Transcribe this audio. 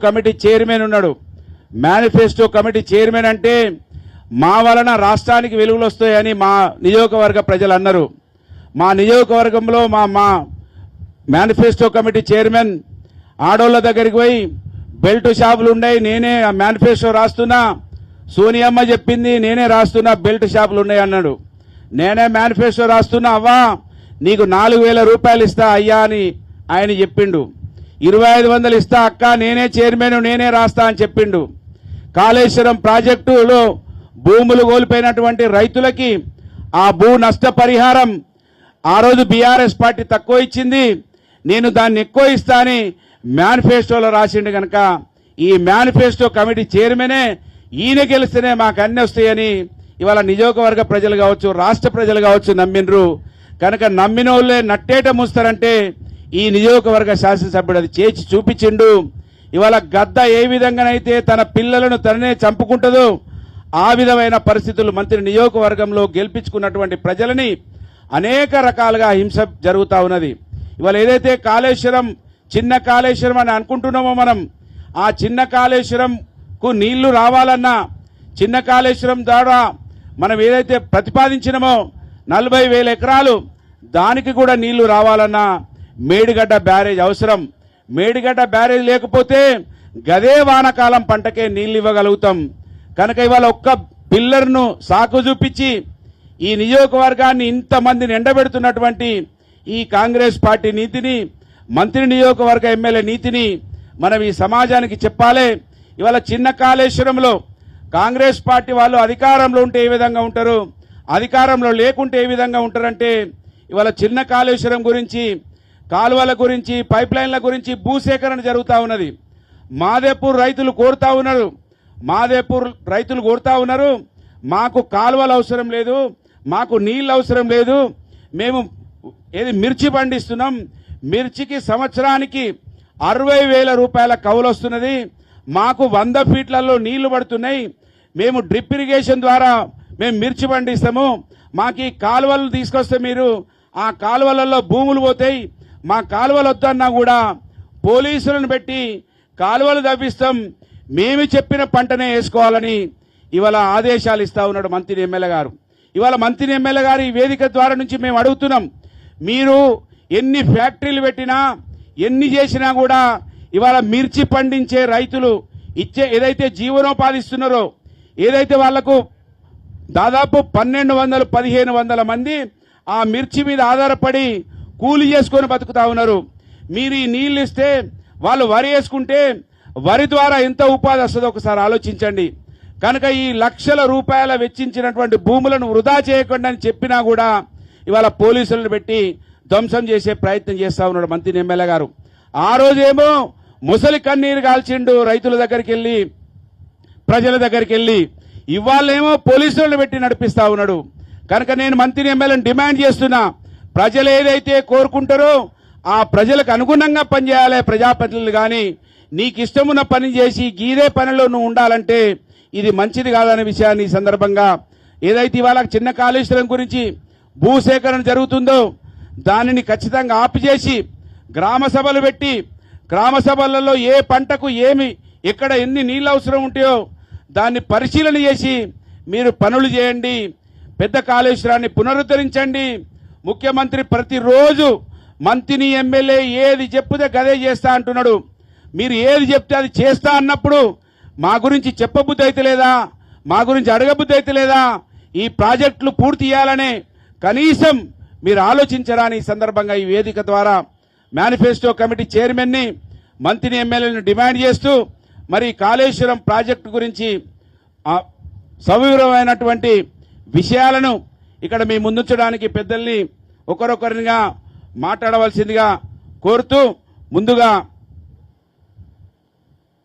Committee chairman ఉన్నాడు. Manifesto committee chairman అంటే మా వలన రాష్ట్రానికి వెలుగులు వస్తాయని మా నియోజకవర్గ ప్రజలు అన్నారు. మా నియోజకవర్గంలో మా మేనిఫెస్టో కమిటీ చైర్మన్ ఆడోళ్ళ దగ్గరికి పోయి బెల్ట్ షాపులు ఉన్నాయి, నేనే మేనిఫెస్టో రాస్తున్నా, సోనియమ్మ చెప్పింది నేనే రాస్తున్నా, బెల్ట్ షాపులు ఉన్నాయి అన్నాడు. నేనే మేనిఫెస్టో రాస్తున్నా అవ్వా, నీకు 4,000 రూపాయలు ఇస్తా అయ్యా అని ఆయన చెప్పిండు. 2,500 ఇస్తా అక్క, నేనే చైర్మన్, నేనే రాస్తా అని చెప్పిండు. కాళేశ్వరం ప్రాజెక్టులో భూములు కోల్పోయినటువంటి రైతులకి ఆ భూ నష్టపరిహారం ఆ రోజు బీఆర్ఎస్ పార్టీ తక్కువ ఇచ్చింది, నేను దాన్ని ఎక్కువ ఇస్తా అని మేనిఫెస్టోలో రాసిండు. కనుక ఈ మేనిఫెస్టో కమిటీ చైర్మనే ఈయన గెలిస్తేనే మాకు అన్ని వస్తాయని ఇవాళ నియోజకవర్గ ప్రజలు కావచ్చు, రాష్ట్ర ప్రజలు కావచ్చు నమ్మిండ్రు. కనుక నమ్మిన వాళ్ళే నట్టేట మూస్తారంటే ఈ నియోజకవర్గ శాసనసభ్యుడు అది చేసి చూపించిండు. ఇవాళ గద్ద ఏ విధంగానైతే తన పిల్లలను తననే చంపుకుంటుందో ఆ విధమైన పరిస్థితులు మంత్రి నియోజకవర్గంలో గెలిపించుకున్నటువంటి ప్రజలని అనేక రకాలుగా హింస జరుగుతూ ఉన్నది. ఇవాళ ఏదైతే కాళేశ్వరం చిన్న కాళేశ్వరం అని అనుకుంటున్నామో మనం, ఆ చిన్న కాళేశ్వరంకు నీళ్లు రావాలన్నా, చిన్న కాళేశ్వరం ద్వారా మనం ఏదైతే ప్రతిపాదించినామో 40,000 ఎకరాలు దానికి కూడా నీళ్లు రావాలన్నా మేడిగడ్డ బ్యారేజ్ అవసరం. మేడిగడ్డ బ్యారేజ్ లేకపోతే గదే వానాకాలం పంటకే నీళ్లు ఇవ్వగలుగుతాం. కనుక ఇవాళ ఒక్క పిల్లర్ను సాకు చూపించి ఈ నియోజకవర్గాన్ని ఇంతమందిని ఎండబెడుతున్నటువంటి ఈ కాంగ్రెస్ పార్టీ నీతిని, మంత్రి నియోజకవర్గ ఎమ్మెల్యే నీతిని మనం ఈ సమాజానికి చెప్పాలి. ఇవాళ చిన్న కాళేశ్వరంలో కాంగ్రెస్ పార్టీ వాళ్ళు అధికారంలో ఉంటే ఏ విధంగా ఉంటారు, అధికారంలో లేకుంటే ఏ విధంగా ఉంటారంటే ఇవాళ చిన్న కాళేశ్వరం గురించి, కాలువల గురించి, పైప్ లైన్ల గురించి భూసేకరణ జరుగుతూ ఉన్నది. మాదేపూర్ రైతులు కోరుతా ఉన్నారు, మాకు కాలువలు అవసరం లేదు, మాకు నీళ్ళు అవసరం లేదు, మేము ఏది మిర్చి పండిస్తున్నాం, మిర్చికి సంవత్సరానికి 60,000 రూపాయల కౌలు వస్తున్నది, మాకు 100 ఫీట్లలో నీళ్లు పడుతున్నాయి, మేము డ్రిప్ ఇరిగేషన్ ద్వారా మేము మిర్చి పండిస్తాము, మాకు ఈ కాలువలు తీసుకొస్తే మీరు ఆ కాలువలలో భూములు పోతాయి, మా కాలువలు వద్దన్నా కూడా పోలీసులను పెట్టి కాలువలు తవ్విస్తాం, మేము చెప్పిన పంటనే వేసుకోవాలని ఇవాళ ఆదేశాలు ఇస్తా ఉన్నాడు మంత్రి ఎమ్మెల్యే గారు. ఇవాళ మంత్రి ఎమ్మెల్యే గారు ఈ వేదిక ద్వారా నుంచి మేము అడుగుతున్నాం, మీరు ఎన్ని ఫ్యాక్టరీలు పెట్టినా ఎన్ని చేసినా కూడా ఇవాళ మిర్చి పండించే రైతులు ఇచ్చే ఏదైతే జీవనోపాధి ఇస్తున్నారో, ఏదైతే వాళ్లకు దాదాపు 1,200-1,500 మంది ఆ మిర్చి మీద ఆధారపడి కూలి చేసుకొని బతుకుతా ఉన్నారు. మీరు ఈ నీళ్లు ఇస్తే వాళ్ళు వరి వేసుకుంటే వరి ద్వారా ఎంత ఉపాధి వస్తుందో ఒకసారి ఆలోచించండి. కనుక ఈ లక్షల రూపాయల వెచ్చించినటువంటి భూములను వృధా చేయకుండా అని చెప్పినా కూడా ఇవాళ పోలీసులను పెట్టి ధ్వంసం చేసే ప్రయత్నం చేస్తా ఉన్నాడు మంత్రి ఎమ్మెల్యే గారు. ఆ రోజేమో ముసలి కన్నీరు కాల్చిండు రైతుల దగ్గరికి వెళ్ళి, ప్రజల దగ్గరికి వెళ్ళి, ఇవాళేమో పోలీసులను పెట్టి నడిపిస్తా ఉన్నాడు. కనుక నేను మంత్రి ఎమ్మెల్యేని డిమాండ్ చేస్తున్నా, ప్రజలు ఏదైతే కోరుకుంటారో ఆ ప్రజలకు అనుగుణంగా పనిచేయాలి ప్రజాప్రతినిధులు. కానీ నీకు ఇష్టమున్న పని చేసి గీదే పనిలో నువ్వు ఉండాలంటే ఇది మంచిది కాదనే విషయాన్ని ఈ సందర్భంగా, ఏదైతే ఇవాళ చిన్న కాళేశ్వరం గురించి భూసేకరణ జరుగుతుందో దానిని ఖచ్చితంగా ఆపిచేసి గ్రామ సభలు పెట్టి, గ్రామ సభలలో ఏ పంటకు ఏమి ఎక్కడ ఎన్ని నీళ్ళు అవసరం ఉంటాయో దాన్ని పరిశీలన చేసి మీరు పనులు చేయండి, పెద్ద కాళేశ్వరాన్ని పునరుద్ధరించండి. ముఖ్యమంత్రి ప్రతిరోజు మంత్రిని ఎమ్మెల్యే ఏది చెప్తే గదే చేస్తా అంటున్నాడు. మీరు ఏది చెప్తే అది చేస్తా అన్నప్పుడు మా గురించి చెప్పబుద్ధి అయితే లేదా, మా గురించి అడగబుద్ధి అయితే లేదా, ఈ ప్రాజెక్టులు పూర్తి చేయాలనే కనీసం మీరు ఆలోచించరాని ఈ సందర్భంగా ఈ వేదిక ద్వారా మేనిఫెస్టో కమిటీ చైర్మన్ని, మంత్రిని ఎమ్మెల్యేలను డిమాండ్ చేస్తూ మరి కాళేశ్వరం ప్రాజెక్టు గురించి సవివరమైనటువంటి విషయాలను ఇక్కడ మీ ముందుంచడానికి పెద్దల్ని ఒకరొకరిగా మాట్లాడవలసిందిగా కోరుతూ, ముందుగా